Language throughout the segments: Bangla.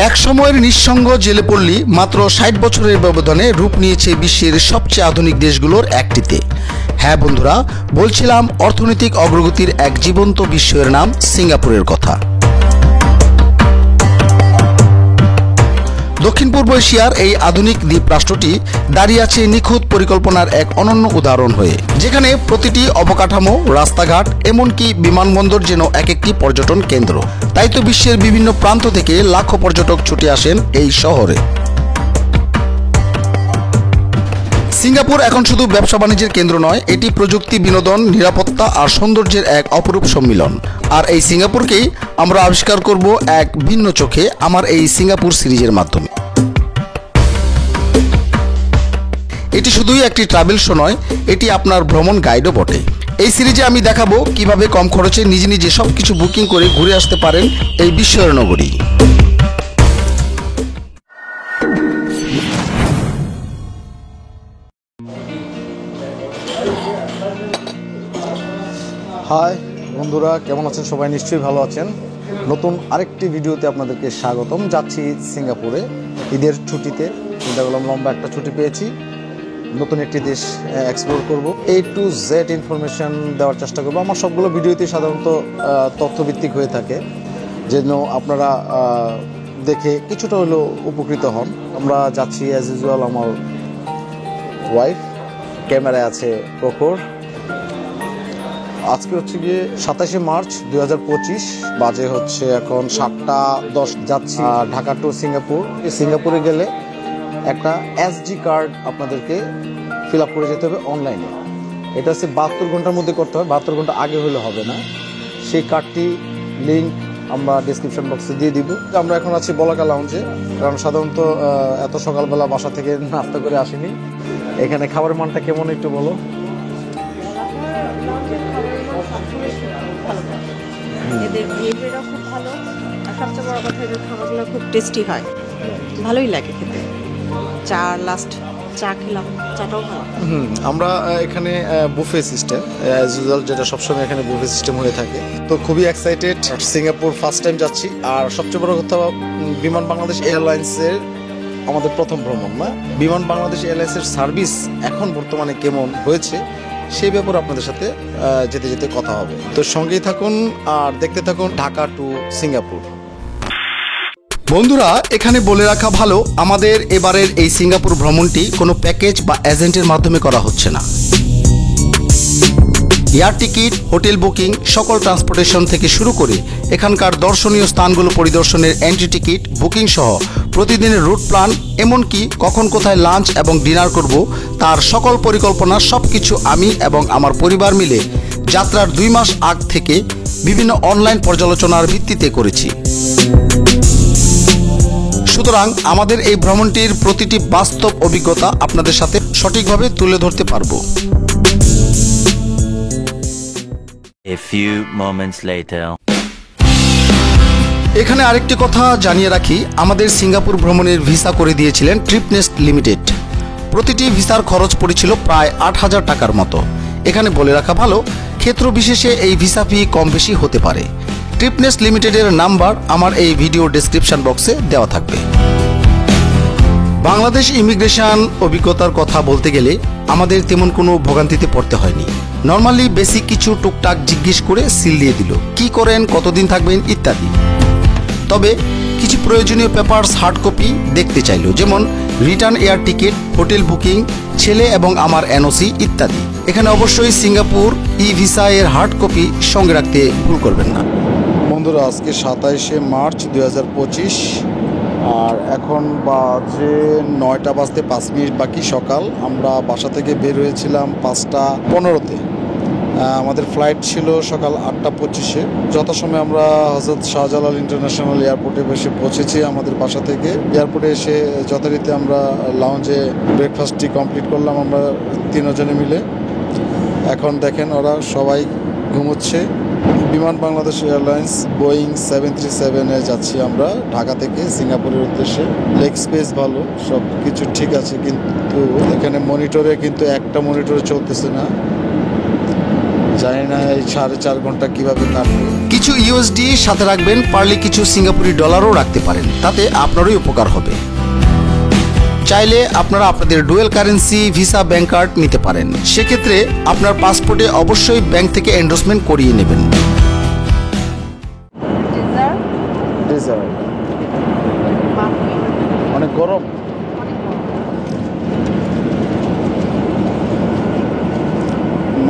এক সময়ের নিঃসঙ্গ জেলে পল্লী মাত্র ৬০ বছরের ব্যবধানে রূপ নিয়েছে বিশ্বের সবচেয়ে আধুনিক দেশগুলোর একটিতে। হ্যাঁ বন্ধুরা, বলছিলাম অর্থনৈতিক অগ্রগতির এক জীবন্ত বিশ্বের নাম সিঙ্গাপুরের কথা। দক্ষিণ পূর্ব এশিয়ার এই আধুনিক দ্বীপ রাষ্ট্রটি দাঁড়িয়ে আছে নিখুঁত পরিকল্পনার এক অনন্য উদাহরণ হয়ে, যেখানে প্রতিটি অবকাঠামো, রাস্তাঘাট, এমনকি বিমানবন্দর যেন এক একটি পর্যটন কেন্দ্র। তাই তো বিশ্বের বিভিন্ন প্রান্ত থেকে লাখো পর্যটক ছুটে আসেন এই শহরে। সিঙ্গাপুর এখন শুধু ব্যবসা বাণিজ্যের কেন্দ্র নয়, এটি প্রযুক্তি, বিনোদন, নিরাপত্তা আর সৌন্দর্যের এক অপরূপ সম্মিলন। আর এই সিঙ্গাপুরকেই আমরা আবিষ্কার করব এক ভিন্ন চোখে আমার এই সিঙ্গাপুর সিরিজের মাধ্যমে। এটি শুধুই একটি ট্রাভেল শো নয়, এটি আপনার ভ্রমণ গাইডও বটে। এই সিরিজে আমি দেখাবো কিভাবে কম খরচে নিজে নিজে সবকিছু বুকিং করে ঘুরে আসতে পারেন এই বিস্ময়ের নগরী। হাই বন্ধুরা, কেমন আছেন সবাই? নিশ্চয়ই ভালো আছেন। নতুন আরেকটি ভিডিওতে আপনাদেরকে স্বাগতম। যাচ্ছি সিঙ্গাপুরে ঈদের ছুটিতে, চিন্তা করলাম লম্বা একটা ছুটি পেয়েছি, নতুন একটি দেশ এক্সপ্লোর করব। A to Z ইনফরমেশন দেওয়ার চেষ্টা করবো। আমার সবগুলো ভিডিওতেই সাধারণত তথ্যভিত্তিক হয়ে থাকে, যেন আপনারা দেখে কিছুটা হলেও উপকৃত হন। আমরা যাচ্ছি অ্যাজ ইউজুয়াল, আমার ওয়াইফ, ক্যামেরায় আছে প্রখর। আজকে হচ্ছে গিয়ে ২৭শে মার্চ ২০২৫, বাজে হচ্ছে এখন ৭টা ১০। যাচ্ছি ঢাকা টু সিঙ্গাপুর। সিঙ্গাপুরে গেলে একটা SG কার্ড আপনাদেরকে ফিল আপ করে যেতে হবে অনলাইনে। এটা হচ্ছে ৭২ ঘন্টার মধ্যে করতে হবে, ৭২ ঘন্টা আগে হলে হবে না। সেই কার্ডটি লিঙ্ক আমরা ডিসক্রিপশন বক্সে দিয়ে দিব। আমরা এখন আছি বলাকা লাউঞ্জে, কারণ সাধারণত এত সকালবেলা বাসা থেকে নাস্তা করে আসিনি। এখানে খাবারের মানটা কেমন একটু বলো? এদের বিহেভিয়ারও খুব ভালো, আর সবচেয়ে বড় কথা এদের খাবারগুলো খুব টেস্টি হয়, ভালোই লাগে খেতে। চা খেলাম, চাটাও ভালো। আমরা এখানে বুফে সিস্টেম অ্যাজ ইউজুয়াল, যেটা সবসময় এখানে বুফে সিস্টেম হয়ে থাকে। তো খুবই এক্সাইটেড, সিঙ্গাপুর ফার্স্ট টাইম যাচ্ছি। আর সবচেয়ে বড় কথা, বিমান বাংলাদেশ এয়ারলাইন্সের আমাদের প্রথম ভ্রমণ না। বিমান বাংলাদেশ এয়ারলাইন্সের সার্ভিস এখন বর্তমানে কেমন হয়েছে সেই ব্যাপারে আপনাদের সাথে যেতে যেতে কথা হবে। তো সঙ্গেই থাকুন আর দেখতে থাকুন ঢাকা টু সিঙ্গাপুর। বন্ধুরা, এখানে বলে রাখা ভালো, আমাদের এবারের এই সিঙ্গাপুর ভ্রমণটি কোনো প্যাকেজ বা এজেন্টের মাধ্যমে করা হচ্ছে না। এয়ার টিকিট, হোটেল বুকিং, সকল ট্রান্সপোর্টেশন থেকে শুরু করে এখানকার দর্শনীয় স্থানগুলো পরিদর্শনের এন্ট্রি টিকিট, বুকিং সহ প্রতিদিনের রুট প্ল্যান, এমনকি কখন কোথায় লাঞ্চ এবং ডিনার করব তার সকল পরিকল্পনা, সবকিছু আমি এবং আমার পরিবার মিলে যাত্রার ২ মাস আগ থেকে বিভিন্ন অনলাইন পর্যালোচনার ভিত্তিতে করেছি। সুতরাং আমাদের এই ভ্রমণটির প্রতিটি বাস্তব অভিজ্ঞতা আপনাদের সাথে সঠিকভাবে তুলে ধরতে পারবো। A few moments later. এখানে আরেকটি কথা জানিয়ে রাখি, আমাদের সিঙ্গাপুর ভ্রমণের ভিসা করে দিয়েছিলেন ট্রিপনেস্ট লিমিটেড। প্রতিটি ভিসার খরচ পড়েছিল প্রায় ৮,০০০ টাকার মতো। এখানে বলে রাখা ভালো, ক্ষেত্র বিশেষে এই ভিসা ফি কম বেশি হতে পারে। ট্রিপনেস্ট লিমিটেডের নাম্বার আমার এই ভিডিও ডেসক্রিপশন বক্সে দেওয়া থাকবে। বাংলাদেশ ইমিগ্রেশন অভিজ্ঞতার কথা বলতে গেলে আমাদের তেমন কোনো ভোগান্তিতে পড়তে হয়নি। নর্মালি বেসিক কিছু টুকটাক জিজ্ঞেস করে সিল দিয়ে দিল, কি করেন, কতদিন থাকবেন ইত্যাদি। তবে কিছু প্রয়োজনীয় পেপারস হার্ড কপি দেখতে চাইল, যেমন return air ticket, hotel booking, ছেলে এবং আমার NOC ইত্যাদি। এখানে অবশ্যই সিঙ্গাপুর ভিসা এর হার্ড কপি সঙ্গে রাখতে ভুল করবেন না। বন্ধুরা, আজকে ২৭শে মার্চ ২০২৫, আর এখন বাজে ৯টা বাজতে ৫ মিনিট বাকি সকাল। আমরা বাসা থেকে বের হয়েছিলাম ৫টা ১৫-তে। আমাদের ফ্লাইট ছিল সকাল ৮টা ২৫-এ। যথাসময়ে আমরা হযরত শাহজালাল ইন্টারন্যাশনাল এয়ারপোর্টে এসে পৌঁছেছি আমাদের বাসা থেকে। এয়ারপোর্টে এসে যথারীতি আমরা লাউঞ্জে ব্রেকফাস্টটি কমপ্লিট করলাম আমরা ৩ জনে মিলে। এখন দেখেন ওরা সবাই ঘুমোচ্ছে। বিমান বাংলাদেশ এয়ারলাইন্স বোয়িং 737-এ যাচ্ছি আমরা ঢাকা থেকে সিঙ্গাপুরের উদ্দেশ্যে। লেগ স্পেস ভালো, সব কিছু ঠিক আছে, কিন্তু এখানে মনিটরে কিন্তু একটা মনিটরে চলতেছে না। জানি না এই 4.5 ঘন্টা কিভাবে কাটবে। কিছু ইউএসডি সাথে রাখবেন, পারলে কিছু সিঙ্গাপুরি ডলারও রাখতে পারেন, তাতে আপনারই উপকার হবে। চাইলে আপনারা আপনাদের dual currency visa bank card নিতে পারেন। সেক্ষেত্রে আপনার পাসপোর্টে অবশ্যই ব্যাংক থেকে এন্ডোর্সমেন্ট করিয়ে নেবেন। ডেজার্ট অনেক গরম।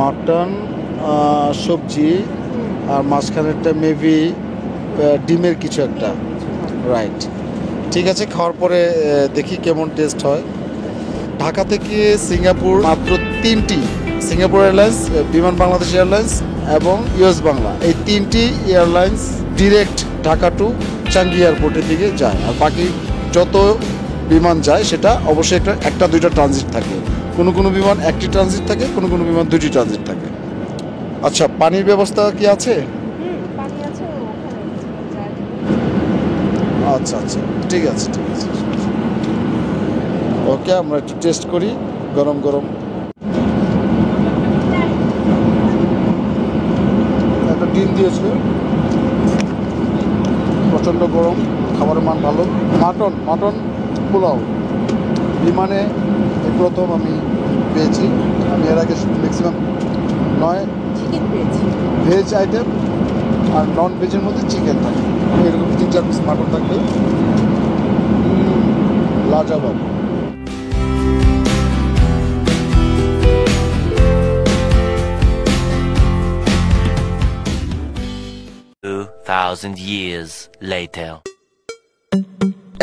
মাটন, সবজি, আর মাঝখানেরটা মেবি ডিমের কিছু একটা, রাইট। ঠিক আছে, খাওয়ার পরে দেখি কেমন টেস্ট হয়। ঢাকা থেকে সিঙ্গাপুর মাত্র 3টি, সিঙ্গাপুর এয়ারলাইন্স, বিমান বাংলাদেশ এয়ারলাইন্স এবং ইউএস বাংলা, এই 3টি এয়ারলাইন্স ডিরেক্ট ঢাকা টু চাঙ্গি এয়ারপোর্টের দিকে যায়। আর বাকি যত বিমান যায় সেটা অবশ্যই একটা দুইটা ট্রানজিট থাকে। কোনো কোনো বিমান একটি ট্রানজিট থাকে, কোনো কোনো বিমান 2টি ট্রানজিট থাকে। আচ্ছা, পানির ব্যবস্থা কি আছে? পানি আছে ওখানে। আচ্ছা আচ্ছা, ঠিক আছে ঠিক আছে। ওকে, আমরা একটু টেস্ট করি। গরম গরম একটা ডিম দিয়েছে, প্রচণ্ড গরম, খাবারের মান ভালো। মাটন পোলাও বিমানে এই প্রথম আমি পেয়েছি। আমি এর আগে ম্যাক্সিমাম 9 চিকেন পেয়েছি, ভেজ আইটেম আর নন ভেজের মধ্যে চিকেন থাকে, এরকম 3-4 পিস মাটন থাকবে। লাজবাব। 2,000 years later.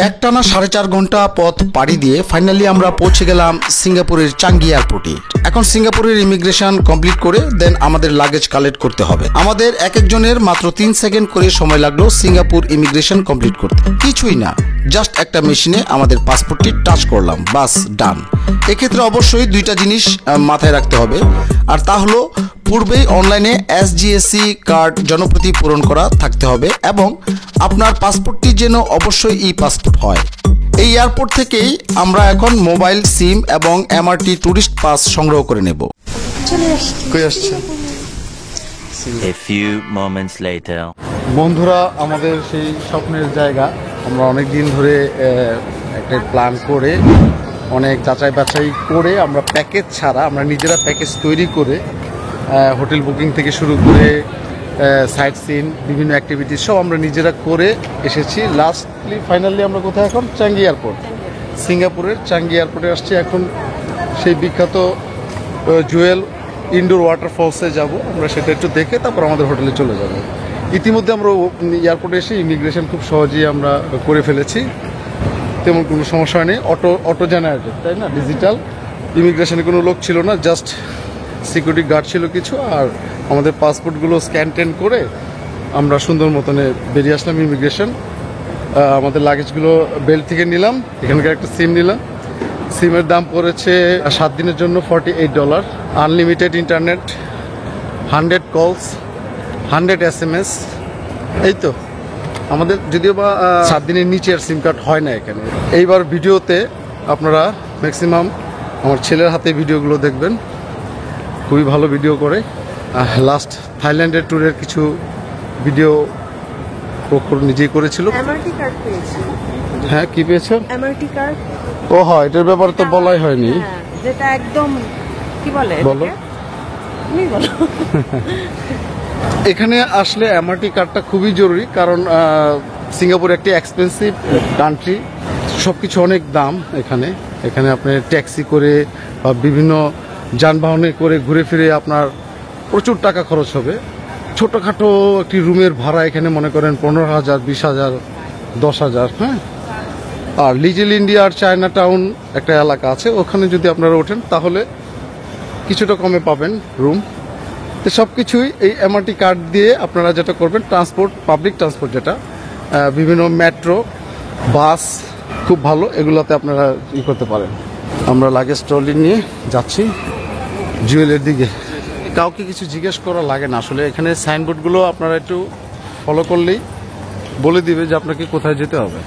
একটানা 4.5 ঘন্টা পথ পাড়ি দিয়ে ফাইনালি আমরা পৌঁছে গেলাম সিঙ্গাপুরের চাঙ্গি এয়ারপোর্টে। এখন সিঙ্গাপুরের ইমিগ্রেশন কমপ্লিট করে দেন আমাদের লাগেজ কালেক্ট করতে হবে। আমাদের এক একজনের মাত্র 3 সেকেন্ড করে সময় লাগলো সিঙ্গাপুর ইমিগ্রেশন কমপ্লিট করতে। কিছুই না, জাস্ট একটা মেশিনে আমাদের পাসপোর্টটি টাচ করলাম, বাস ডান। এক্ষেত্রে অবশ্যই 2টা জিনিস মাথায় রাখতে হবে, আর তা হলো পূর্বেই অনলাইনে SGSC কার্ড জনপ্রতি পূরণ করা থাকতে হবে এবং আপনার পাসপোর্টটি যেন অবশ্যই পাসপোর্ট হয়। এই এয়ারপোর্ট থেকেই আমরা এখন মোবাইল সিম এবং MRT ট্যুরিস্ট পাস সংগ্রহ করে নেব। কই আসছে? A few moments later. বন্ধুরা, আমাদের সেই স্বপ্নের জায়গা, আমরা অনেক দিন ধরে একটা প্ল্যান করে, অনেক যাচাই বাছাই করে, আমরা প্যাকেজ ছাড়া আমরা নিজেরা প্যাকেজ তৈরি করে হোটেল বুকিং থেকে শুরু করে সাইট সিন, বিভিন্ন অ্যাক্টিভিটিস সব আমরা নিজেরা করে এসেছি। ফাইনালি আমরা কোথায় এখন? চাঙ্গি এয়ারপোর্ট, সিঙ্গাপুরের চাঙ্গি এয়ারপোর্টে আসছি। এখন সেই বিখ্যাত জুয়েল ইনডোর ওয়াটারফলসে যাব, আমরা সেটা একটু দেখে তারপর আমাদের হোটেলে চলে যাব। ইতিমধ্যে আমরা এয়ারপোর্টে এসে ইমিগ্রেশন খুব সহজেই আমরা করে ফেলেছি, তেমন কোনো সমস্যা হয়নি। অটো জেনারেটেড, তাই না? ডিজিটাল ইমিগ্রেশনে কোনো লোক ছিল না, জাস্ট সিকিউরিটি গার্ড ছিল কিছু, আর আমাদের পাসপোর্টগুলো স্ক্যান করে আমরা সুন্দর মতনে বেরিয়ে আসলাম ইমিগ্রেশন। আমাদের লাগেজগুলো বেল্ট থেকে নিলাম, এখানকার একটা সিম নিলাম। সিমের দাম পড়েছে 7 দিনের জন্য $48, আনলিমিটেড ইন্টারনেট, 100 কলস, 100 SMS। এই তো আমাদের, যদিও বা 7 দিনের নিচে আর সিম কার্ড হয় না এখানে। এইবার ভিডিওতে আপনারা ম্যাক্সিমাম আমার ছেলের হাতে ভিডিওগুলো দেখবেন, খুবই ভালো ভিডিও করে। লাস্ট থাইল্যান্ডের ট্যুরের কিছু ভিডিও নিজেই করেছিল। MRT কার্ড পেয়েছি। হ্যাঁ, কি পেয়েছো? MRT card. ও হয়, এটার ব্যাপারে তো বলাই হয়নি। হ্যাঁ, যেটা একদম কি বলে বলো। তুমি বলো। এখানে আসলে MRT কার্ডটা খুবই জরুরি, কারণ সিঙ্গাপুর একটি এক্সপেন্সিভ কান্ট্রি, সব কিছু অনেক দাম। এখানে আপনি ট্যাক্সি করে বা বিভিন্ন যানবাহনে করে ঘুরে ফিরে আপনার প্রচুর টাকা খরচ হবে। ছোটোখাটো একটি রুমের ভাড়া এখানে মনে করেন 15,000, 20,000, 10,000। হ্যাঁ, আর লিটল ইন্ডিয়া আর চায়না টাউন একটা এলাকা আছে, ওখানে যদি আপনারা ওঠেন তাহলে কিছুটা কমে পাবেন রুম। তো সব কিছুই এই MRT কার্ড দিয়ে আপনারা যেটা করবেন, ট্রান্সপোর্ট, পাবলিক ট্রান্সপোর্ট যেটা, বিভিন্ন মেট্রো, বাস খুব ভালো, এগুলোতে আপনারা করতে পারেন। আমরা লাগেজ ট্রলি নিয়ে যাচ্ছি জুয়েলের দিকে। কাউকে কিছু জিজ্ঞেস করা লাগে না আসলে, এখানে সাইনবোর্ডগুলো আপনারা একটু ফলো করলেই বলে দিবে যে আপনাকে কোথায় যেতে হবে।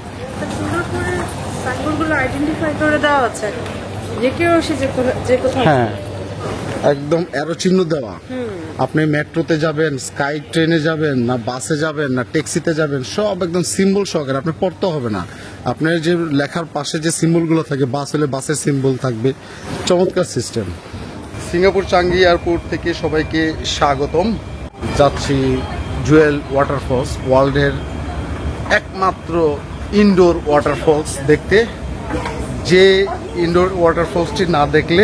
সাইনবোর্ডগুলো আইডেন্টিফাই করে দেওয়া আছে, যে কেউ এসে যে কোথায়। হ্যাঁ, একদম অ্যারো চিহ্ন দেওয়া। আপনি মেট্রোতে যাবেন, স্কাই ট্রেনে যাবেন, না বাসে যাবেন, না ট্যাক্সিতে যাবেন, সব একদম সিম্বল সহকারে। আপনি পড়তে হবে না, আপনার যে লেখার পাশে যে সিম্বলগুলো থাকে, বাস হলে বাসের সিম্বল থাকবে। চমৎকার সিস্টেম। সিঙ্গাপুর চাঙ্গি এয়ারপোর্ট থেকে সবাইকে স্বাগতম। যাচ্ছি জুয়েল ওয়াটারফলস, ওয়ার্ল্ডের একমাত্র ইনডোর ওয়াটারফলস দেখতে। যে ইনডোর ওয়াটারফলসটি না দেখলে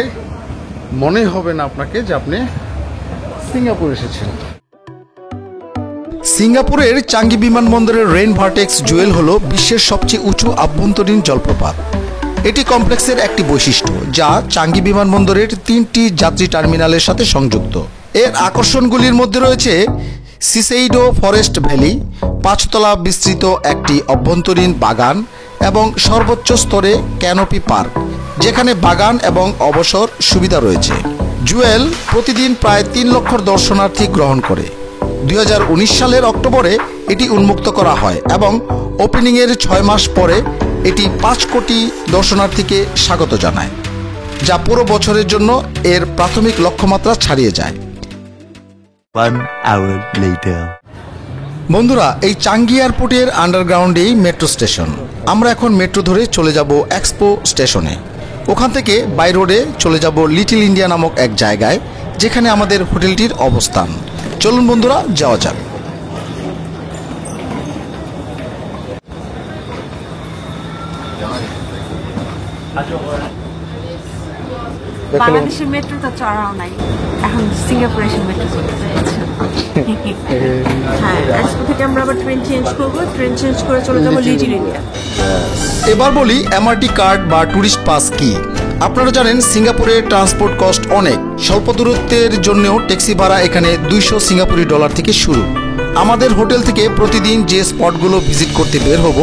মনে হবে না আপনাকে যে আপনি সিঙ্গাপুর এসেছেন। সিঙ্গাপুরের চাঙ্গি বিমানবন্দরের রেইন ভার্টেক্স জুয়েল হলো বিশ্বের সবচেয়ে উঁচু আভ্যন্তরীণ জলপ্রপাত। এটি কমপ্লেক্সের একটি বৈশিষ্ট্য, যা চাঙ্গি বিমানবন্দরের 3টি যাত্রী টার্মিনালের সাথে সংযুক্ত। এর আকর্ষণগুলির মধ্যে রয়েছে সিসেইডো ফরেস্ট ভ্যালি, 5 তলা বিস্তৃত একটি অভ্যন্তরীণ বাগান এবং সর্বোচ্চ স্তরে ক্যানোপি পার্ক, যেখানে বাগান এবং অবসর সুবিধা রয়েছে। জুয়েল প্রতিদিন প্রায় 3 লক্ষ দর্শনার্থী গ্রহণ করে। 2019 সালের অক্টোবরে এটি উন্মুক্ত করা হয় এবং ওপেনিংয়ের 6 মাস পরে এটি 5 কোটি দর্শনার্থীকে স্বাগত জানায়, যা পুরো বছরের জন্য এর প্রাথমিক লক্ষ্যমাত্রা ছাড়িয়ে যায়। 1 hour later. বন্ধুরা, এই চাঙ্গি এয়ারপোর্টের আন্ডারগ্রাউন্ডেই মেট্রো স্টেশন। আমরা এখন মেট্রো ধরে চলে যাব এক্সপো স্টেশনে। ওখান থেকে বাই রোডে চলে যাব লিটল ইন্ডিয়া নামক এক জায়গায়, যেখানে আমাদের হোটেলটির অবস্থান। চলুন বন্ধুরা, যাওয়া যাক। বাংলাদেশের মেট্রো তো চড়াও নাই, এখন সিঙ্গাপুরের মেট্রো চলতে যাচ্ছে। হ্যাঁ, এক্সপো থেকে আমরা আবার ট্রেন চেঞ্জ করবো, ট্রেন চেঞ্জ করে চলে যাবো লিটল ইন্ডিয়া। এবার বলি এমআরটি কার্ড বা ট্যুরিস্ট পাস কি। আপনারা জানেন সিঙ্গাপুরে ট্রান্সপোর্ট কস্ট অনেক। স্বল্প দূরত্বের জন্যও ট্যাক্সি ভাড়া এখানে 200 সিঙ্গাপুরি ডলার থেকে শুরু। আমাদের হোটেল থেকে প্রতিদিন যে স্পটগুলো ভিজিট করতে বের হব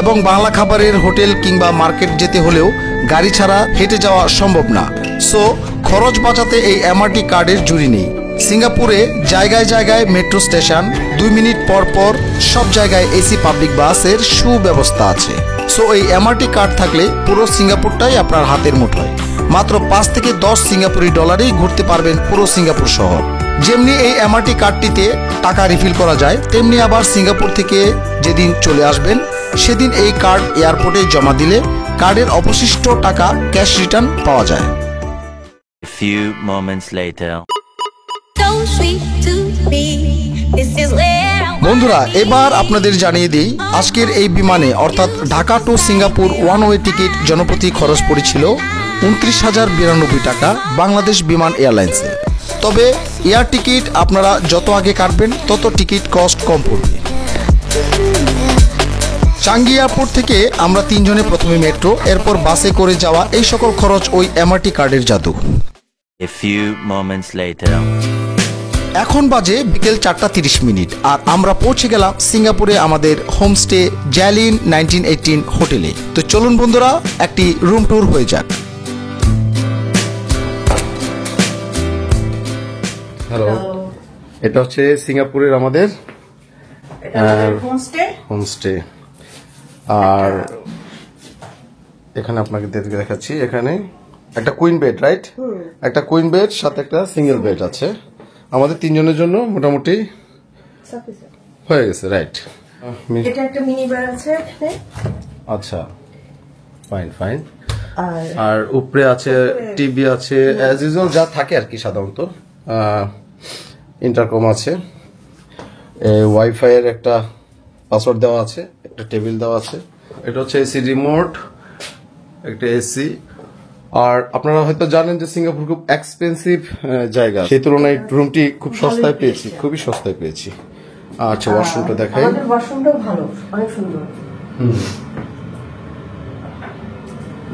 এবং বাংলা খাবারের হোটেল কিংবা মার্কেট যেতে হলেও গাড়ি ছাড়া হেঁটে যাওয়া সম্ভব না। সো খরচ বাঁচাতে এই এমআরটি কার্ডের জুড়ি নেই। সিঙ্গাপুরে জায়গায় জায়গায় মেট্রো স্টেশন, 2 মিনিট পর পর সব জায়গায় এসি পাবলিক বাসের সুব্যবস্থা আছে। সো এই এমআরটি কার্ড থাকলে পুরো সিঙ্গাপুরটাই আপনার হাতের মুঠোয়। মাত্র 5 থেকে 10 সিঙ্গাপুরি ডলারেই ঘুরতে পারবেন পুরো সিঙ্গাপুর শহর। যেমনি এই এমআরটি কার্ডটিতে টাকা রিফিল করা যায়, তেমনি আবার সিঙ্গাপুর থেকে যেদিন চলে আসবেন সেদিন এই কার্ড এয়ারপোর্টে জমা দিলে কার্ডের অবশিষ্ট টাকা ক্যাশ রিটার্ন পাওয়া যায়। A few moments later. So sweet to be. This is where I wanna বন্ধুরা, be. এবার আপনাদের জানিয়ে দিই আজকের এই বিমানে অর্থাৎ Dhaka to Singapore one way ticket জনপ্রতি খরচ পড়েছিল 29,092 টাকা বাংলাদেশ বিমান এয়ারলাইন্সে। তবে এয়ার টিকিট আপনারা যত আগে কাটবেন তত টিকিট কস্ট কম পড়বে। চাঙ্গি এয়ারপোর্ট থেকে আমরা 3 জনে প্রথমে মেট্রো, এরপর বাসে করে যাওয়া, এই সকল খরচ ওই এমআরটি কার্ডের জাদু। A few moments later. এখন বাজে বিকেল 4:30 আর আমরা পৌঁছে গেলাম সিঙ্গাপুরে আমাদের হোমস্টে জ্যালিন 1918 হোটেলে। তো চলুন বন্ধুরা, একটি রুম ট্যুর হয়ে যাক। হ্যালো, এটা হচ্ছে সিঙ্গাপুরের আমাদের হোমস্টে। আর এখানে আপনাকে দেখাচ্ছি, এখানে একটা কুইন বেড, রাইট? একটা কুইন বেড সাথে একটা সিঙ্গেল বেড আছে। আমাদের 3 জনের জন্য মোটামুটি হয়ে গেছে, রাইট? এটা একটা মিনি বার আছে এখানে। আচ্ছা, ফাইন। আর উপরে আছে টিভি আছে, অ্যাজ ইউজুয়াল যা থাকে আর কি সাধারণত। ইন্টারকম আছে, ওয়াইফাই এর একটা পাসওয়ার্ড দেওয়া আছে, একটা টেবিল দেওয়া আছে। এটা হচ্ছে এসি রিমোট, একটা এসি। আর আপনারা হয়তো জানেন যে সিঙ্গাপুর খুব এক্সপেন্সিভ জায়গা, সেই তুলনায় রুমটি খুব সস্তায় পেয়েছি, খুবই সস্তায় পেয়েছি। আচ্ছা, ওয়াশরুমটা দেখাই। আমাদের ওয়াশরুমটাও ভালো, অনেক সুন্দর।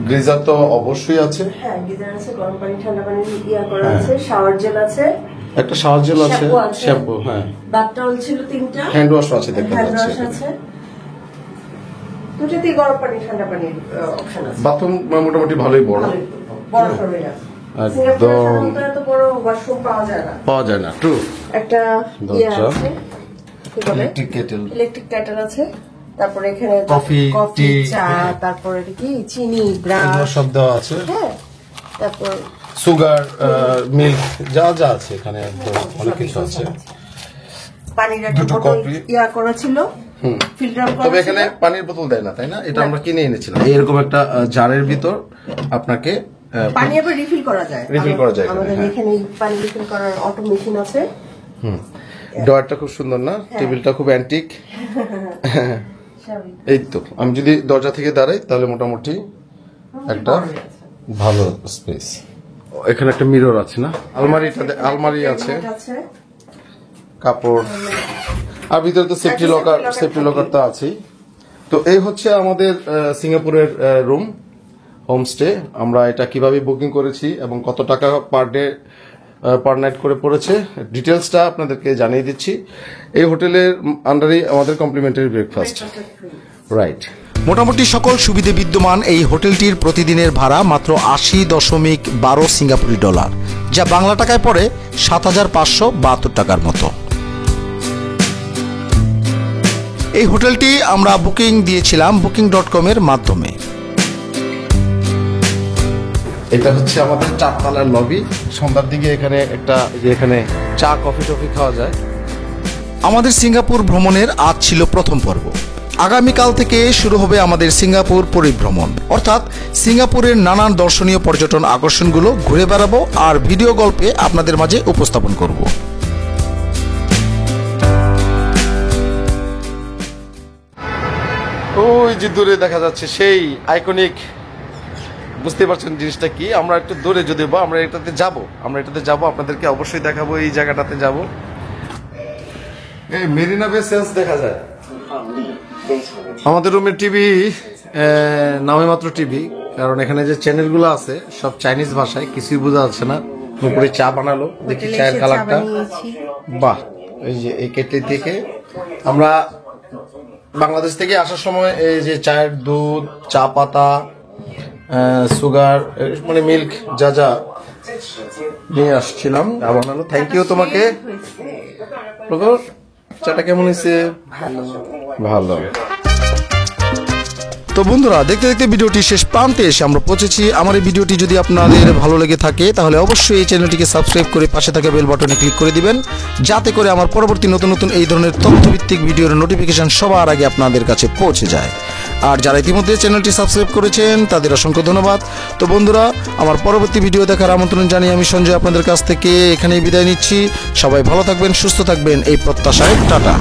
গ্রিজার তো অবশ্যই আছে। হ্যাঁ, গিজার আছে, গরম পানি ঠান্ডা পানি ইয়া করা আছে, শাওয়ার জেল আছে, একটা শাওয়ার জেল আছে, শ্যাম্পু, হ্যাঁ, বাথ টাওয়েল ছিল 3টা, হ্যান্ড ওয়াশ আছে, দেখতে হ্যান্ড পাচ্ছি। ওয়াশ আছে, দুটোতেই গরম পানি ঠান্ডা পানির অপশন আছে। বাথরুম মোটামুটি ভালোই বড়, বড় সরবে না। একদম। সিঙ্গাপুরে সাধারণত এত বড় ওয়াশরুম পাওয়া যায় না। ট্রু। একটা ইয়ে দরজা। আছে, কি বলে, ইলেকট্রিক কেটেল, ইলেকট্রিক কেটেল আছে। তারপরে এখানে কফি, কফি, টি, চা, তারপরে কি চিনি, এগুলো ব্রাশ, সব দেওয়া আছে। হ্যাঁ, তারপর সুগার, মিল্ক, যা যা আছে এখানে একদম অনেক কিছু আছে। পানির একটা দুটো বোতল কফি। করা ছিল, ফিল্টার করা তবে ছিল। এখানে পানির বোতল দেয় না, তাই না? এটা আমরা কিনে এনেছিলাম। এরকম একটা জারের ভিতর আপনাকে পানি আবার রিফিল করা যায়। Refill করা যায় এখানে, আমাদের হ্যাঁ। এখানে পানি রিফিল করার অটো মেশিন আছে। ডয়ারটা খুব সুন্দর না? টেবিলটা খুব অ্যান্টিক। এই তো আমি যদি দরজা থেকে দাঁড়াই তাহলে মোটামুটি একটা ভালো স্পেস। এখানে একটা মিরর আছে না? আলমারি আছে, আছে কাপড়, আর ভিতরে তো সেফটি লকার তো আছেই। তো এই হচ্ছে আমাদের সিঙ্গাপুরের রুম হোমস্টে। আমরা এটা কিভাবে বুকিং করেছি এবং কত টাকা পার ডে পার নাইট করে পড়েছে ডিটেলসটা আপনাদেরকে জানিয়ে দিচ্ছি। এই হোটেলের আন্ডারেই আমাদের কমপ্লিমেন্টারি ব্রেকফাস্ট, রাইট। মোটামুটি সকল সুবিধে বিদ্যমান এই হোটেলটির প্রতিদিনের ভাড়া মাত্র 80.12 সিঙ্গাপুরি ডলার, যা বাংলা টাকায় পড়ে 7,572 টাকার মতো। এই হোটেলটি আমরা বুকিং দিয়েছিলাম booking.com এর মাধ্যমে। এটা হচ্ছে আমাদের 4 তলার লবি। সন্ধ্যার দিকে এখানে এখানে চা কফি টফি খাওয়া যায়। আমাদের সিঙ্গাপুর ভ্রমণের আজ ছিল প্রথম পর্ব। আগামীকাল থেকে শুরু হবে আমাদের সিঙ্গাপুর পরিভ্রমণ, অর্থাৎ সিঙ্গাপুরের নানান দর্শনীয় পর্যটন আকর্ষণগুলো ঘুরে বেড়াবো আর ভিডিও গল্পে আপনাদের মাঝে উপস্থাপন করব। ওই যে দূরে দেখা যাচ্ছে সেই আইকনিক, বুঝতে পারছেন জিনিসটা কি? আমরা একটু দূরে যদি আমরা এটাতে যাব আপনাদেরকে অবশ্যই দেখাবো। এই জায়গাটাতে যাব। এই মেরিনা বে সেন্স দেখা যায়। আমাদের রুমের টিভি নামে মাত্র টিভি, কারণ এখানে যে চ্যানেলগুলো আছে সব চাইনিজ ভাষায়, কিছুই বোঝা যাচ্ছে না। উপরে চা বানালো, দেখি চায়ের কালারটা, বাহ! এই যে এই কেটলি থেকে আমরা বাংলাদেশ থেকে আসার সময় এই যে চায়ের দুধ, চা পাতা, সুগার, মানে মিল্ক যা যা নিয়ে আসছিলাম, বানালো। থ্যাংক ইউ তোমাকে। চাটা কেমন হয়েছে? ভালো। তো বন্ধুরা, দেখতে দেখতে ভিডিওটি শেষ প্রান্তে এসে আমরা পৌঁছেছি। আমার এই ভিডিওটি যদি আপনাদের ভালো লেগে থাকে তাহলে অবশ্যই এই চ্যানেলটিকে সাবস্ক্রাইব করে পাশে থাকা বেল বাটনে ক্লিক করে দিবেন, যাতে করে আমার পরবর্তী নতুন নতুন এই ধরনের তথ্যভিত্তিক ভিডিওর নোটিফিকেশন সবার আগে আপনাদের কাছে পৌঁছে যায়। আর যারা ইতিমধ্যে চ্যানেলটি সাবস্ক্রাইব করেছেন তাদের অসংখ্য ধন্যবাদ। তো বন্ধুরা, আমার পরবর্তী ভিডিও দেখার আমন্ত্রণ জানিয়ে আমি সঞ্জয় আপনাদের কাছ থেকে এখানেই বিদায় নিচ্ছি। সবাই ভালো থাকবেন, সুস্থ থাকবেন এই প্রত্যাশায়। টাটা।